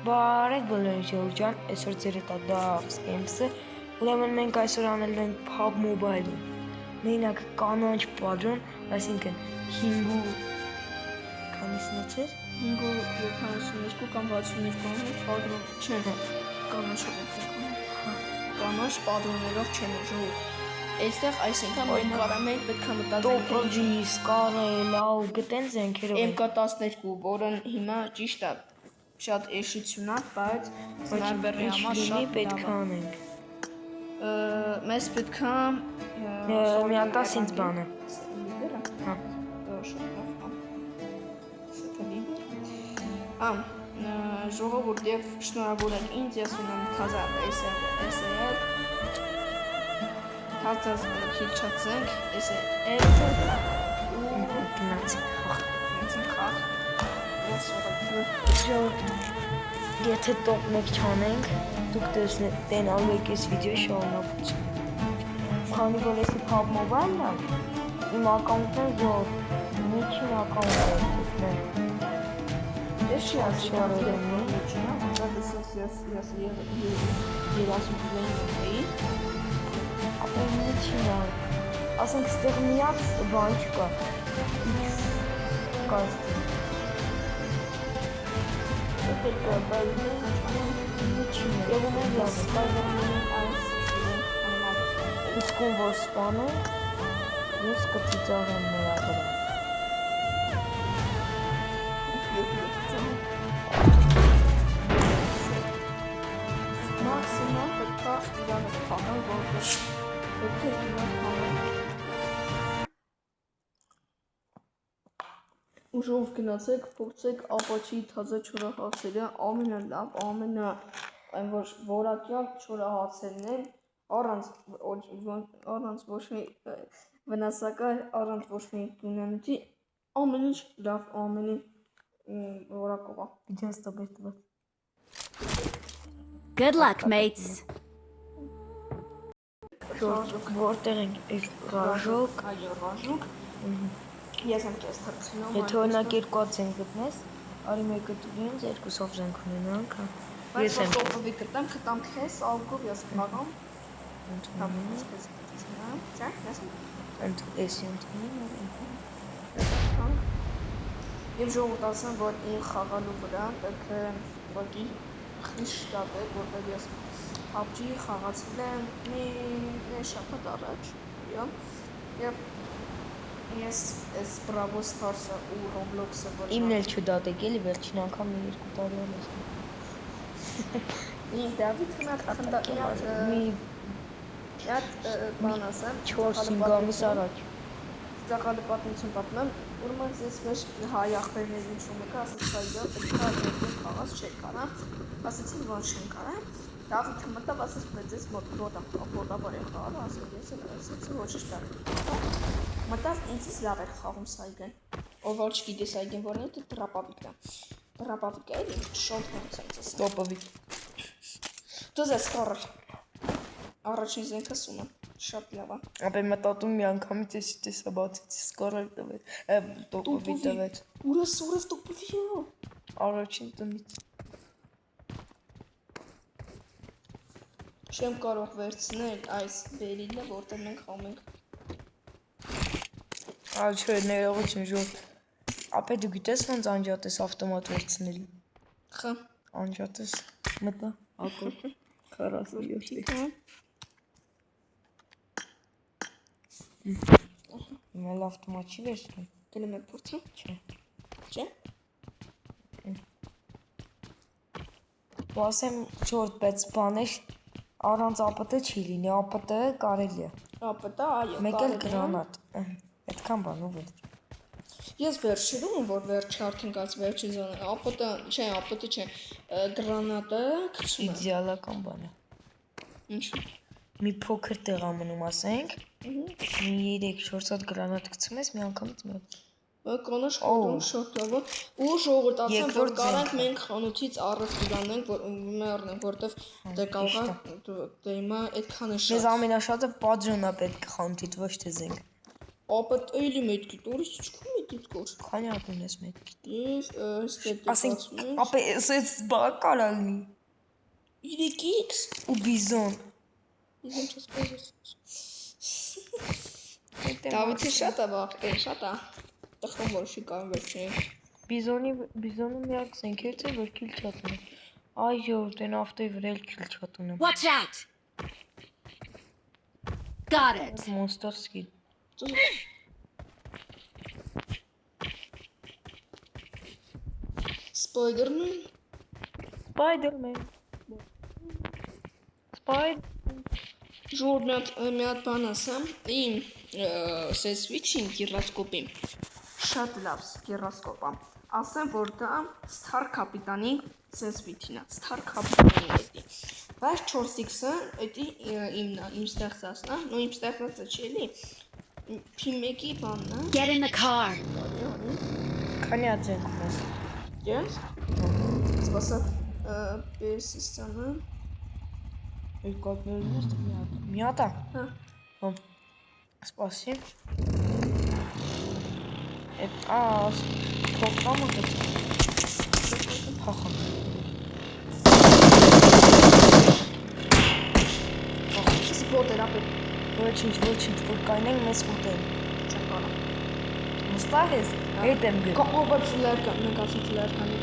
Բարև բոլորին ջան, այսօր ձեր հետ է Dax Games-ը, ուրեմն մենք այսօր անելու ենք PUBG Mobile-ում, մենակ կանաչ պատրոն, այսինքն 5 քանիսնից էր? 5.72 կամ 62 պատրոն չեն, կանաչ պատրոներով չեն ժողով, այստեղ այսինքն մենք կարամ ենք պետք է մտածենք Տոպրոջի, սկարը, լավ, գտեն զենքերով MK12, որն հիմա ճիշտ է շատ էշություն է, բայց սնայպերի համար շատ պետք է անենք։ Մեզ պետք է միատաս ինձ բանը։ Հա։ Ժողովուրդ եւ շնորհավորեք ինձ, ես ունեմ թազա SL Հացած քիլչացենք, SL ու գնացինք խաղ։ Եթե top 1 չանենք, դուք տեսնալու եք այս վիդեոյի շարունակություն։ Քանի որ էսի PUBG Mobile-ն է, իմ ակաունտն զոր, միջին ակաունտը է։ Ես չի ասում, ապա միջին է։ Ասենք ստեղ միած բան չկա։ Կաստի։ Եվ ունեն լավ իսկում որ սպանում, ես կծիծաղեմ նրա վրա։ Մաքսիմում պետք է իրանը խաղան, որպես պետք է իրան խաղան։ Ուժով գնացեք, փորձեք ապաչի թազա չորահացերը, ամենալավ, այն որ որակյալ չորահացերն են, առանց ոչ մի վնասակար, առանց ոչ մի դունանոթի, ամեն ինչ լավ, ամեն ինչ որակով է։ Իջան ստոպեր տված։ Good luck, mates. Որտեղ ենք ռաժոկ։ Այո, ռաժոկ։ Ես եմ քեզ թռցնում։ Եթե օրինակ երկու զենք գտնես, արի մեկը տուր ինձ, երկուսով զենք ունենանք, հա։ Ես եմ տոպովի գտամ, խտամ քեզ, ալկով ես խաղամ։ Եվ ժողովուրդ ասեմ, որ իմ խաղալու վրա պետք է ուղղակի խիստ շտապեք, որտեղ ես PUBG խաղացել եմ մի շաբաթ առաջ, եւ ես այս Bravo Stars-ը ու Roblox-ը որ իմն էլ չդատեք էլի վերջին անգամ մի 2 տարի անց։ Իմ Դավիթ մի բան ասեմ, 4-5 ամիս առաջ։ Ծաղալի պատմություն պատմեմ, ուրեմն ես մեջ հայ ախպերներին շում եկա, ասաց հայը պետք է երկու խաղաց չեք կարա, ասացին որ չեն կարա, Դավիթը մտավ, ասաց բայց ես մոտաբար եմ խաղալ, ասաց ես ասացի ոչ չկար։ Մտավ ինձից լավ էր խաղում Սայգեն, ով որ չգիտես Սայգեն որն է, դա Տրապավիկն է, Տրապավիկը էլի շոտ ոնց ասեմ։ Տոպովիկ։ Դու ես կորել։ Առաջին զենքը սումը, շատ լավ է։ Ապա մտածում մի անգամից էսի տեսա բացեցի սկարել տվեց, տոպովի տվեց։ Ուրա սուրև տոպովի է։ Առաջին տնից։ Չեմ կարող վերցնել այս բերիլը, որտեղ մենք խաղում ենք։ Այլ չէ, ներողություն ժողով։ Ապա դու գիտես ոնց անջատես ավտոմատ վերցնելի։ Խա։ Անջատես, մտա, ակոր, 47։ Հիմա ավտոմատ չի վերցնում։ Գնում եք փորձը։ Չէ։ Ու ասեմ չորդ բայց բանեշ առանց ապտը չի լինի, ապտը կարելի է։ Ապտը, այո, մեկ էլ գրանատ, այդքան բան ու վերջ։ Ես վերջերում, որ վերջ արդեն կաց վերջի զոնը, ապտը չէ, գրանատը գցում եմ։ Իդեալական բան է։ Ինչու՞։ Մի փոքր տեղ ամնում ասենք, մի 3-4 հատ գրանատ գցում ես մի անգամից մի հատ։ Կանաչ խոտում շատ լավ է։ Ու ժողովուրդ ասեմ, որ կարանք մենք խանութից առևտուր անենք, որ մեռնենք, որտեվ դե կարող է դե հիմա այդքան է շատ։ Մեզ ամենաշատը պատրոն է պետք խանութից, ոչ թե զենք։ Ապա էլի մետքի տորից չկու մետքից կոր։ Քանի հատ ունես մեկ։ Ես ստետ Ասենք, դեպացնում։ ապա էս բակալ ալնի։ 3x Ու բիզոն։ Իզում չես կոզես։ Դավիթը շատ է վախ, շատ է։ Տխրում որ չի կարող վերջին։ Բիզոնը միակ զենքերից է, որ քիլ չատ ունի։ Այո, դեն ավտոյի վրա էլ քիլ չատ ունեմ։ Watch out! Got it. Monster skin։ Spider-Man Spider-Man։ Ժողով մի հատ բան ասեմ, իմ սեսվիչին գիրասկոպի շատ լավ գիրասկոպ է։ Ասեմ, որ դա Star Captain-ի սեսվիչն է, Star Captain-ի էդի։ Բայց 4x-ը էդի իմ ստեղծածն է, նո իմ ստեղծածը չի էլի։ P1-ի բանն է։ Get in the car. Քանի հատ զենք ունես։ Yes։ Սպասա PS-ը Երկու հատ ունես, մի հատ։ Մի հատ է։ Հա։ Հա։ Սպասի։ Փող կամը գտի։ Փախա։ Սպորտ էր ապել։ Ոչինչ, որ կայնենք մեզ ուտեն։ Չեմ կարող։ Մստաղ ես, հետ եմ գտ։ Կողոպը չլերկան, մենք ասում չլերկանի։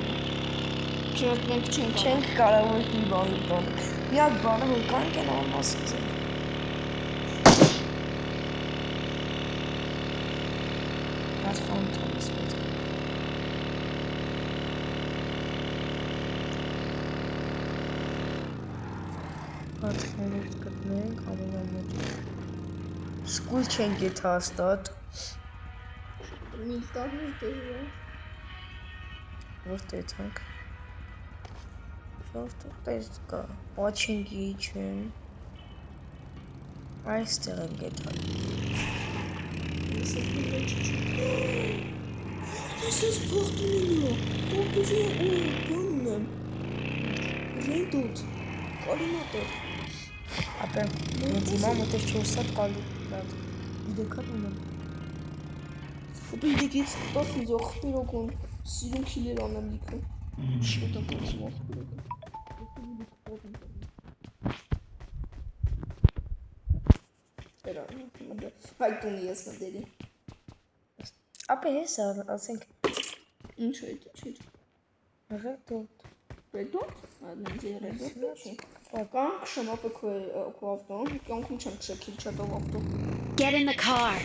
Չենք մենք Չենք կարող մի բան ուտան։ Միակ բանը, որ կանք են անմասից են։ Հատ խանութան ես պետք։ Հատ խանութ գտնենք, ամենամոտ։ Սկույլ չենք ետ հաստատ։ Միլտարն է Որտե՞ց ենք։ Որտե՞ց կա։ Պաչինգի չեն։ Այստեղ ենք ետ հատ։ Ես ես փոխտունիլո, տոպուզի բանն եմ, ռեդոտ, կալիմատոր։ Ապե, մենք հիմա մտեր 4 հատ կալիմատ, 3 հատ ունեմ։ Ապե իդեկից տաս ինձ ոխպիր ոգուն, սիրուն քիլեր անեմ լիքը, շուտ եմ պացում ոխպիր ոգուն։ Հայտունի ես մտերի։ Ապե ես ասենք Ինչ է դա չիր։ ռեդոտ։ Ռեդոտ? Այդնից է ռեդոտ չի։ Կանք շեմ ապե քո ավտոն, կյանքում չեմ քշել չատով ավտո։ Get in the car.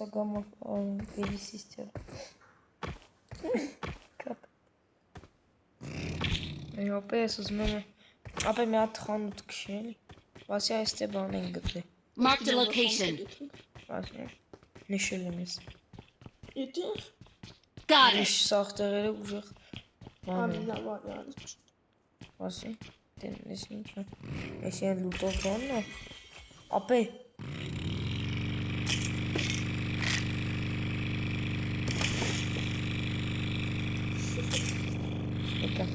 Սագամով բերի սիստեր։ Կապ։ Ապե ես ուզում եմ, ապե մի հատ խանութ քշել, բասի այստե բան են գտել։ Mark the location. Բասի, նշել եմ ես։ Ետեղ։ Got Իշ it. սաղ տեղերը ուժեղ բան են։ Լավ արի։ Բասի, դեն ես ինչ է, ես են լուտով բանն է, ապե, եկա,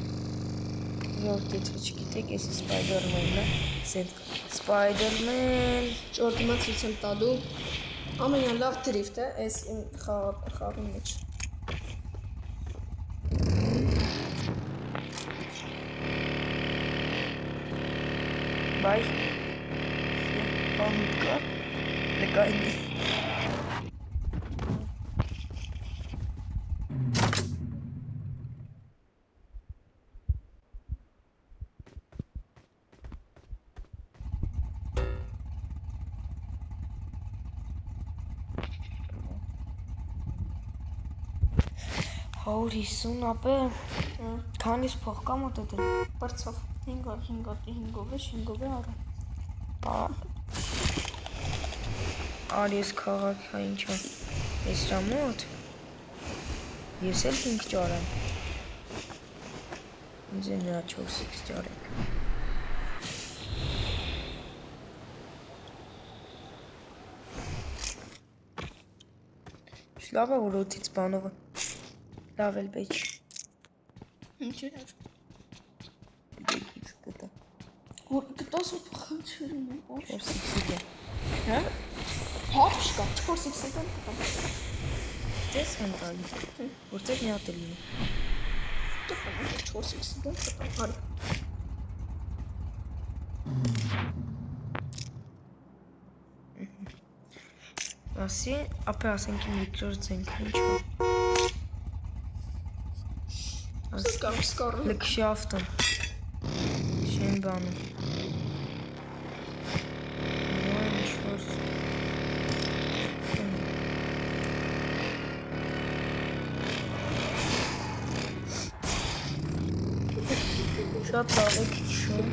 ժորդ եթե չգիտեք, եսի Spider-Man-ն է, սենտ Spider-Man, Ճորդիմա ցույց եմ տալու ամենալավ դրիֆտ է այս իմ խաղի մեջ։ բայ, բանուտ կա, լկայնի, Հաուր 50 ապե, քանիս փող կա մոտեդել։ Բարձավ 5-5-5-ով է 5-ով է արա։ Արի ես քաղաք հա ինչա, ես რა մոտ, ես էլ 5 ճարեմ, ինձ է նրա 4x ճարեք։ Լավ է, որ օթից բանովը, լավ էլ բեջ։ Ինչ էր։ Դեք ինչ կտա։ Գտած ու խնդրում եմ, ոչ։ 4x-ը։ Հա? Հաճ կա, 4x-ը Դες են տալիս։ Որտեղ մի հատ է լինի։ տպում 4x-ը արի։ Ասի, ապա ասենք իմ երկրորդ զենքը ինչ է։ Ասես կամ սկարը։ Լքշաֆտը։ Շեն բանը։ Նոյ ինչ-որ։ Շատ լավ է քիչում։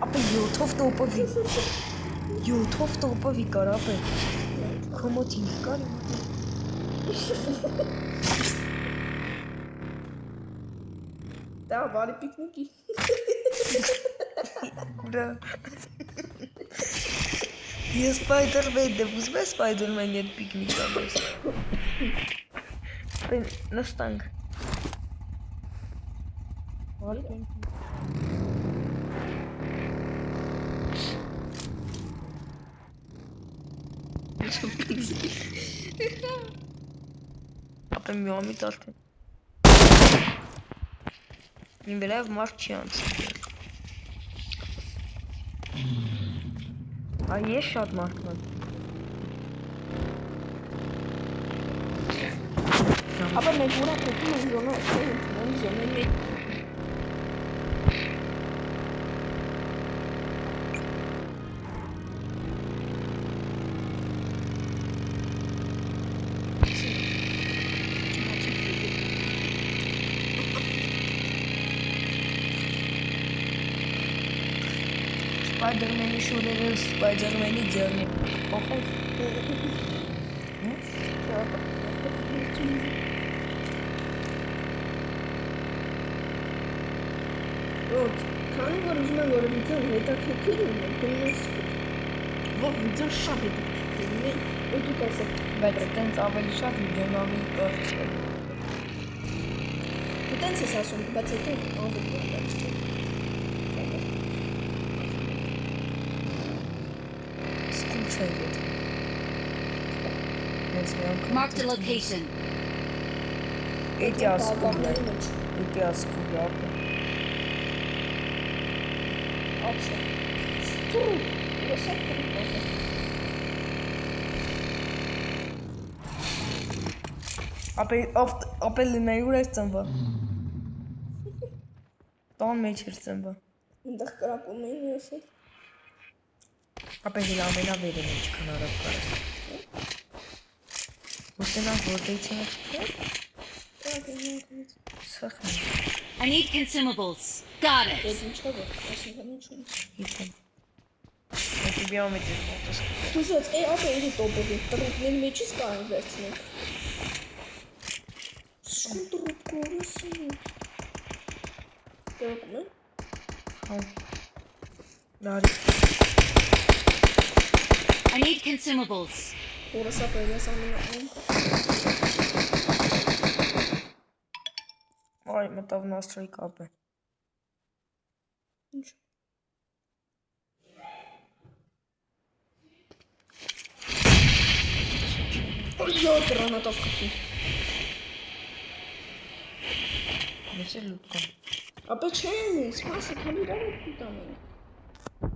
Ապա 7-ով տոպովի։ 7-ով տոպովի կար ապա։ Կոմոդին կար։ Դա բարի պիկնիկի։ Բրա։ Ես Spider-Man եմ, ուզում ես Spider-Man-ի հետ պիկնիկ անես։ Նստանք։ Ապա մի ամի տալթեն։ Իմ վերայվ մարդ չի անցել։ Այ ես շատ մարդն եմ։ Ապա մենք ուրա կոպում են զոնը, են զոնը մեկ։ Spider-Man-ի շուրերը Spider-Man-ի ջերնի։ Ոխով։ Ոտ, քանի որ ուզում եմ որ վիդեոն հետաքրքիր լինի, գնում ես որ վիդեոն շատ հետաքրքիր լինի, ու դու կասես, Բայց այդտենց ավելի շատ վիդեոն ավելի կարճ է։ դու տենց ես ասում, բայց հետո ավելի կարճ է։ Սկուլ չէ եթե։ Ես մի անգամ Marked a location. Էդի ասկուլ է։ Էդի ասկուլ է ապա։ Ապշա։ Տուրու, ուրասակ կրի։ Ապա լինայի ուր ես ծնվա։ Տան մեջ էր ծնվա։ Ընդեղ կրակում էին եսել։ Ապա հիլ ամենավերը մեջ քնարով կարես։ Ուսենանք որտեղից են եղել։ Սխն։ I need consumables. Got it. Ես ինչ կա, ասում եմ ինչ ունի։ Գիտեմ։ Էդի բիոմետրի ֆոտոս։ Դուզոց, ապա էլի տոպովի, տրուպների մեջից կարան վերցնենք։ Շուն տրուպ կորսում։ Կրակում են։ Հա։ Դարի։ I need consumables. Ուրասակ ես ամենը Այ մտավ նաստրոյի կապը։ ինչ։ Ո՞յ գրանատով խփի։ Ես էլ լուտ կամ։ Ապա չեմ ես, մասը քանի դար է տանեն։